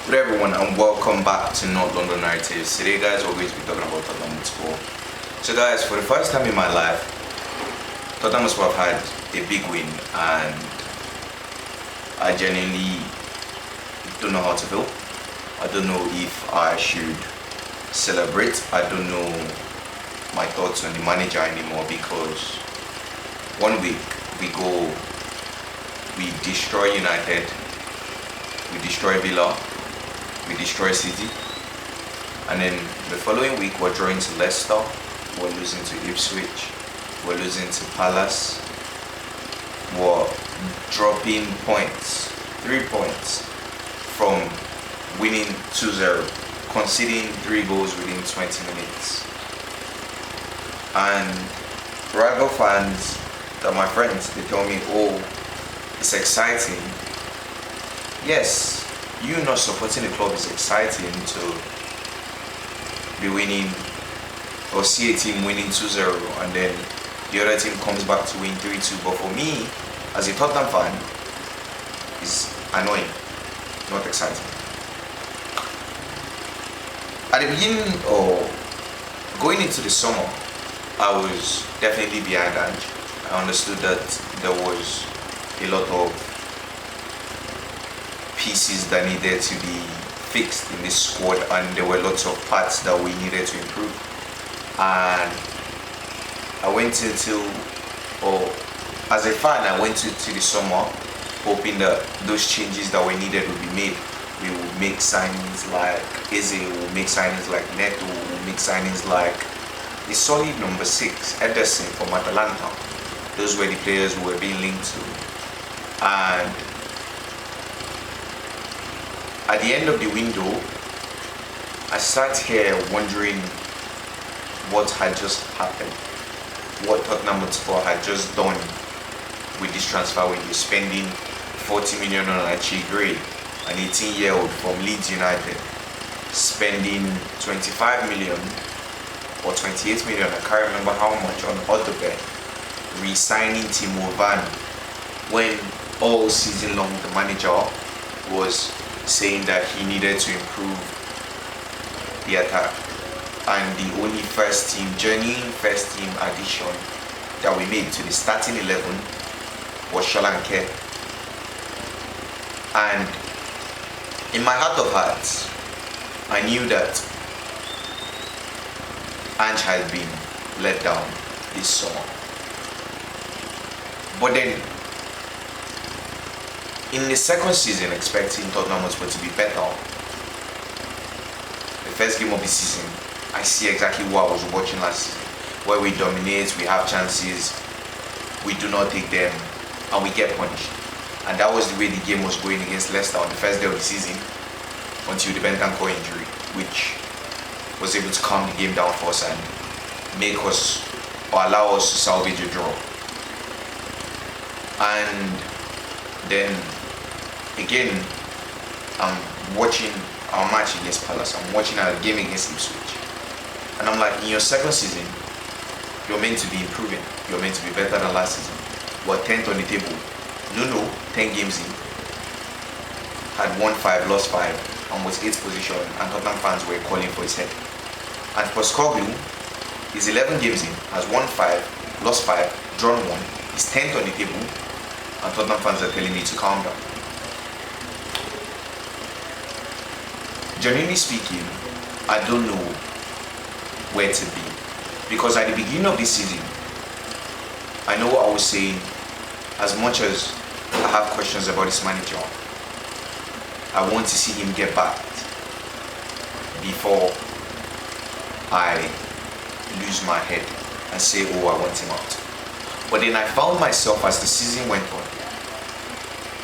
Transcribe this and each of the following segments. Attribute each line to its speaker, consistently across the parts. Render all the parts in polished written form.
Speaker 1: Good everyone and welcome back to North London Narratives. Today guys we're going to be talking about Tottenham Hotspur. So guys, for the first time in my life, Tottenham Hotspur have had a big win and I genuinely don't know how to feel. I don't know if I should celebrate. I don't know my thoughts on the manager anymore because one week we destroy United, we destroy Villa, we destroy City, and then the following week we're drawing to Leicester, we're losing to Ipswich, we're losing to Palace, we're dropping points, 3 points from winning 2-0, conceding 3 goals within 20 minutes. And rival fans that my friends, they tell me, oh, it's exciting. Yes, you not supporting the club is exciting to be winning or see a team winning 2-0 and then the other team comes back to win 3-2. But for me, as a Tottenham fan, it's annoying, not exciting. At the beginning or going into the summer, I was definitely behind Ange. I understood that there was a lot of pieces that needed to be fixed in this squad and there were lots of parts that we needed to improve. And I went into, or as a fan, I went into the summer hoping that those changes that were needed would be made. We will make signings like Eze, we'll make signings like Neto, we'll make signings like a solid number 6, Ederson from Atalanta. Those were the players who were being linked to. And at the end of the window, I sat here wondering what had just happened, what Tottenham Hotspur had just done with this transfer window, spending 40 million on Ange Postecoglou, an 18-year-old from Leeds United, spending 25 million or 28 million, I can't remember how much, on Odegaard, re-signing Timo Werner, when all season long the manager was saying that he needed to improve the attack, and the only genuine first team addition that we made to the starting 11 was Solanke. And in my heart of hearts, I knew that Ange had been let down this summer. But then, in the second season, expecting Tottenham Hotspur to be better, the first game of the season, I see exactly what I was watching last season, where we dominate, we have chances, we do not take them, and we get punished. And that was the way the game was going against Leicester on the first day of the season, until the Bentancur injury, which was able to calm the game down for us and make us, or allow us to salvage a draw. And then again, I'm watching our match against Palace, I'm watching our game against Ipswich, and I'm like, in your second season, you're meant to be improving, you're meant to be better than last season. We're 10th on the table. No, 10 games in, had won 5, lost 5, and was 8th position, and Tottenham fans were calling for his head. And Postecoglou is 11 games in, has won 5, lost 5, drawn 1, is 10th on the table, and Tottenham fans are telling me to calm down. Genuinely speaking, I don't know where to be, because at the beginning of this season, I know what I was saying. As much as I have questions about this manager, I want to see him get backed before I lose my head and say, oh, I want him out. But then I found myself, as the season went on,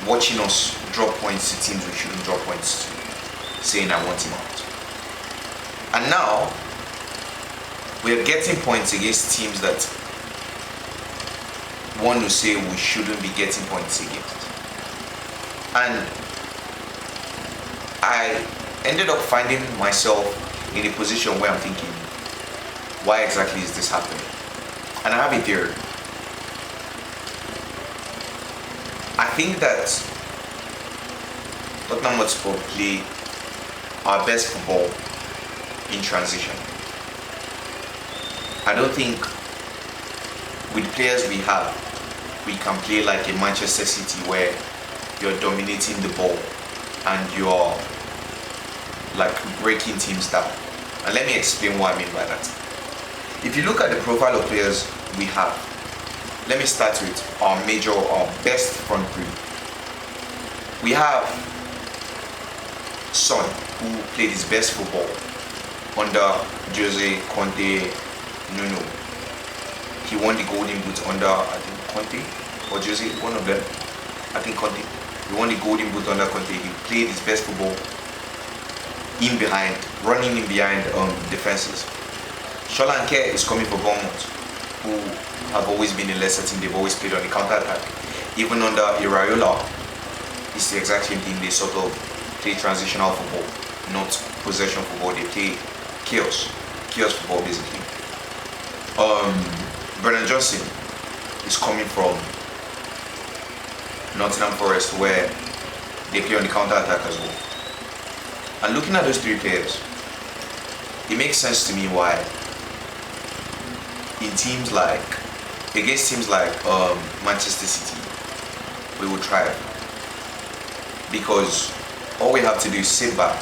Speaker 1: watching us drop points to teams we shouldn't drop points to, saying I want him out. And now we're getting points against teams that want to say we shouldn't be getting points against. And I ended up finding myself in a position where I'm thinking, why exactly is this happening? And I have a theory. I think that Tottenham Hotspur play our best football in transition. I don't think with players we have, we can play like a Manchester City where you're dominating the ball and you're like breaking teams down. And let me explain what I mean by that. If you look at the profile of players we have, let me start with our best front three. We have Son, who played his best football under Jose, Conte, Nuno. He won the Golden Boot under, I think, Conte or Jose, one of them. I think Conte. He won the Golden Boot under Conte. He played his best football running in behind defenses. Solanke is coming for Bournemouth, who have always been a lesser team. They've always played on the counter-attack. Even under Iraola, it's the exact same thing. They sort of play transitional football, not possession football. They play chaos football basically. Brennan Johnson is coming from Nottingham Forest, where they play on the counter-attack as well. And looking at those three players, it makes sense to me why against teams like Manchester City, we will thrive. Because all we have to do is sit back,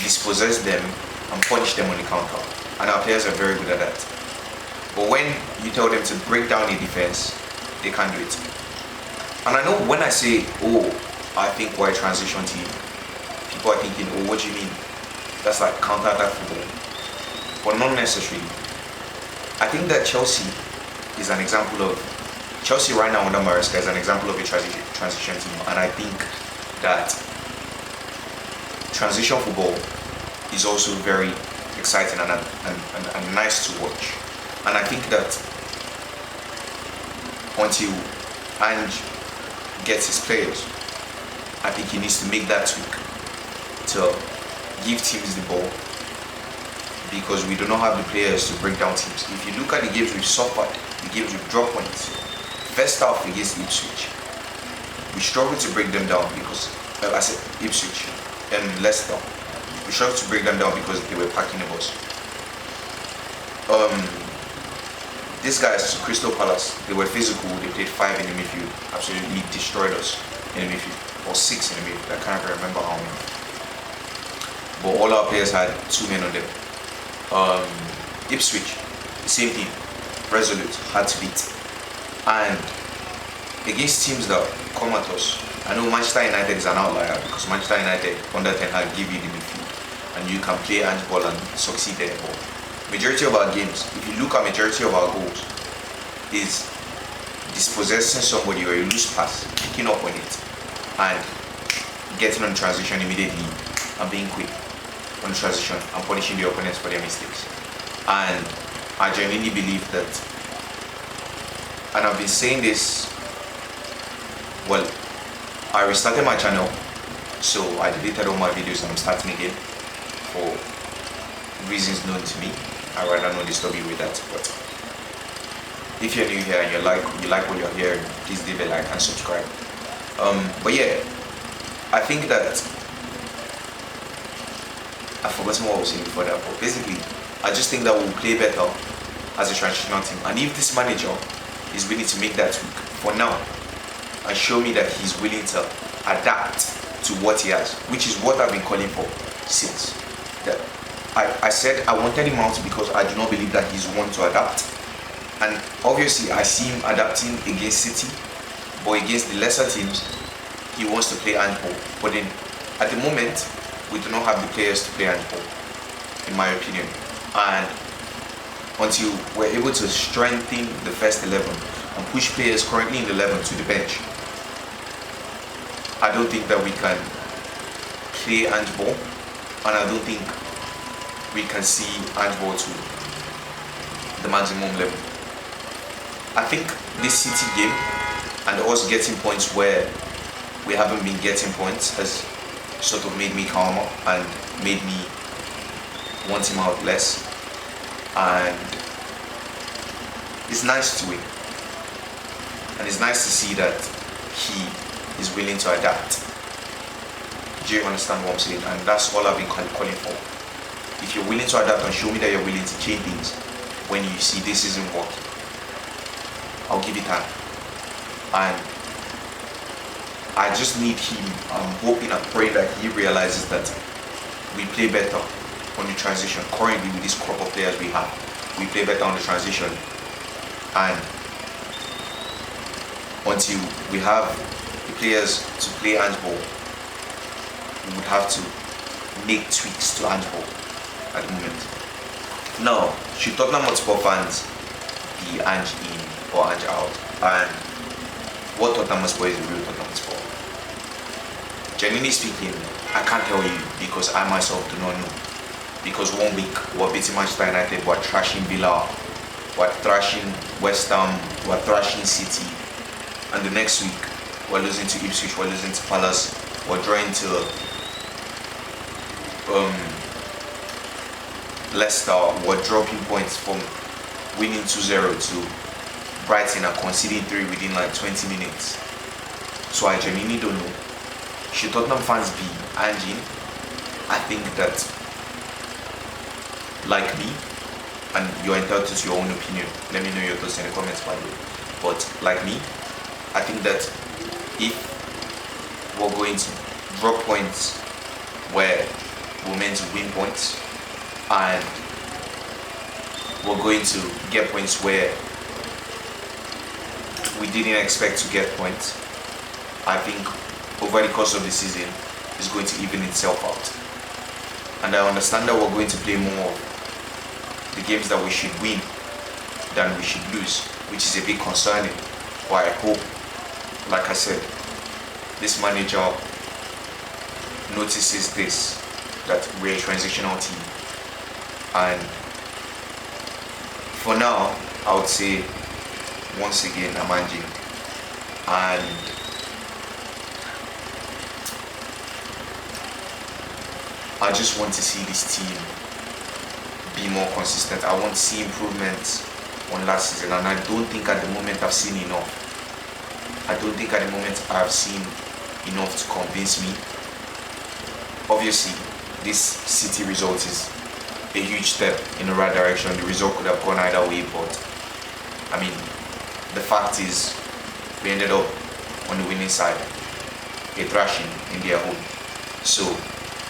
Speaker 1: dispossess them, and punish them on the counter. And our players are very good at that. But when you tell them to break down the defense, they can't do it. And I know when I say, I think we're a transition team, people are thinking, what do you mean? That's like counter-attack football. But not necessarily. I think that Chelsea right now under Maresca is an example of a transition team. And I think that transition football is also very exciting and nice to watch. And I think that until Ange gets his players, I think he needs to make that tweak to give teams the ball, because we do not have the players to break down teams. If you look at the games we've suffered, the games we've dropped points, first half against Ipswich, we struggled to break them down because, I said Ipswich and Leicester, we struggled to break them down because they were packing the bus. These guys, Crystal Palace, they were physical, they played 5 in the midfield, absolutely destroyed us in the midfield, or 6 in the midfield, I can't remember how many. But all our players had 2 men on them. Ipswich, the same thing, resolute, hard to beat. And against teams that come at us, I know Manchester United is an outlier, because Manchester United under Ten Hag give you the midfield and you can play Ange ball and succeed there. But majority of our games, if you look at majority of our goals, is dispossessing somebody or a loose pass, picking up on it and getting on transition immediately and being quick on transition and punishing the opponents for their mistakes. And I genuinely believe that, and I've been saying this, well, I restarted my channel, so I deleted all my videos and I'm starting again for reasons known to me. I'd rather not disturb you with that, but if you're new here and you like what you're hearing, please leave a like and subscribe. But yeah, I think that I forgot what I was saying before that, but basically I just think that we'll play better as a transitional team. And if this manager is willing to make that tweak for now and show me that he's willing to adapt to what he has, which is what I've been calling for since. That I said I wanted him out because I do not believe that he's one to adapt. And obviously I see him adapting against City, but against the lesser teams, he wants to play handball. But then at the moment, we do not have the players to play handball, in my opinion. And until we're able to strengthen the first 11 and push players currently in the 11 to the bench, I don't think that we can play handball, and I don't think we can see handball to the maximum level. I think this City game and us getting points where we haven't been getting points has sort of made me calmer and made me want him out less. And it's nice to win, and it's nice to see that he is willing to adapt. Do you understand what I'm saying? And that's all I've been calling for. If you're willing to adapt and show me that you're willing to change things when you see this isn't working, I'll give it time. And I just need him. I'm hoping and praying that he realizes that we play better on the transition. Currently, with this crop of players we have, we play better on the transition. And until we have the players to play handball, we would have to make tweaks to handball at the moment. Now, should Tottenham Hotspur fans be Ange in or Ange out? And what Tottenham Hotspur is the real Tottenham Hotspur? Genuinely speaking, I can't tell you because I myself do not know. Because 1 week we're beating Manchester United, we're trashing Villa, we're thrashing West Ham, we're thrashing City, and the next week we're losing to Ipswich, we're losing to Palace, we're drawing to Leicester, we're dropping points from winning 2-0 to Brighton and conceding 3 within like 20 minutes. So I genuinely don't know. Should Tottenham fans be Ange? I think that, like me, and you're entitled to your own opinion. Let me know your thoughts in the comments, by the way. But like me, I think that if we're going to drop points where we're meant to win points, and we're going to get points where we didn't expect to get points, I think over the course of the season it's going to even itself out. And I understand that we're going to play more of the games that we should win than we should lose, which is a bit concerning. But I hope, like I said, this manager notices this, that we're a transitional team. And for now, I would say once again I'm Ange, and I just want to see this team be more consistent. I want to see improvements on last season, and I don't think at the moment I've seen enough. I don't think at the moment I've seen enough to convince me. Obviously, this City result is a huge step in the right direction. The result could have gone either way, but I mean, the fact is we ended up on the winning side, a thrashing in their home. So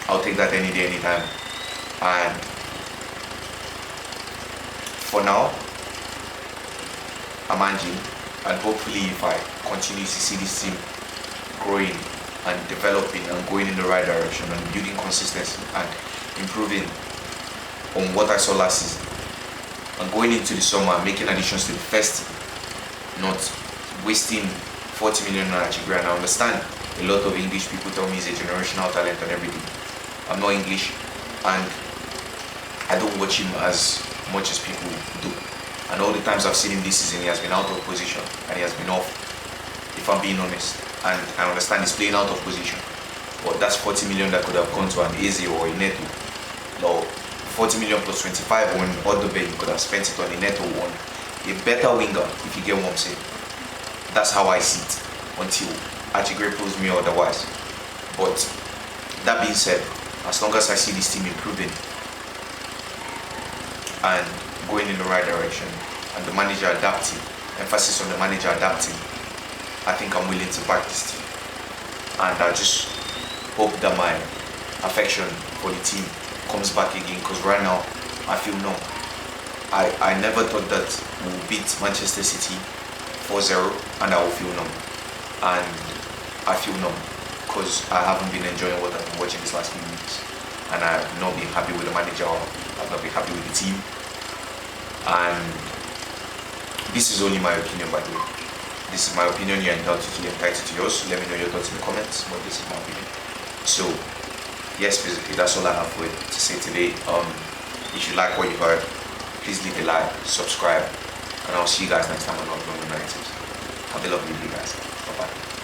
Speaker 1: I'll take that any day, anytime. And for now, I'm Ange, and hopefully if I continue to see this team growing and developing and going in the right direction and building consistency and improving on what I saw last season, and going into the summer making additions to the first team, not wasting 40 million on Achigre. And I understand a lot of English people tell me he's a generational talent and everything. I'm not English, and I don't watch him as much as people do. And all the times I've seen him this season, he has been out of position and he has been off, if I'm being honest. And I understand he's playing out of position, but that's 40 million that could have gone to an Eze or a Neto. No, 40 million plus 25 on Odobe, you could have spent it on a Neto one, a better winger, if you get what I'm saying. That's how I see it, until Achigre proves me otherwise. But that being said, as long as I see this team improving and going in the right direction, and the manager adapting, emphasis on the manager adapting, I think I'm willing to back this team. And I just hope that my affection for the team comes back again, because right now I feel numb. I never thought that we would beat Manchester City 4-0 and I will feel numb. And I feel numb because I haven't been enjoying what I've been watching these last few weeks, and I've not been happy with the manager, I've not been happy with the team. And this is only my opinion, by the way. This is my opinion, you're entitled to yours. Let me know your thoughts in the comments, but this is my opinion. So yes, basically that's all I have for you to say today. If you like what you heard, please leave a like, subscribe, and I'll see you guys next time on Uploading Narratives. Have a lovely day, guys. Bye bye.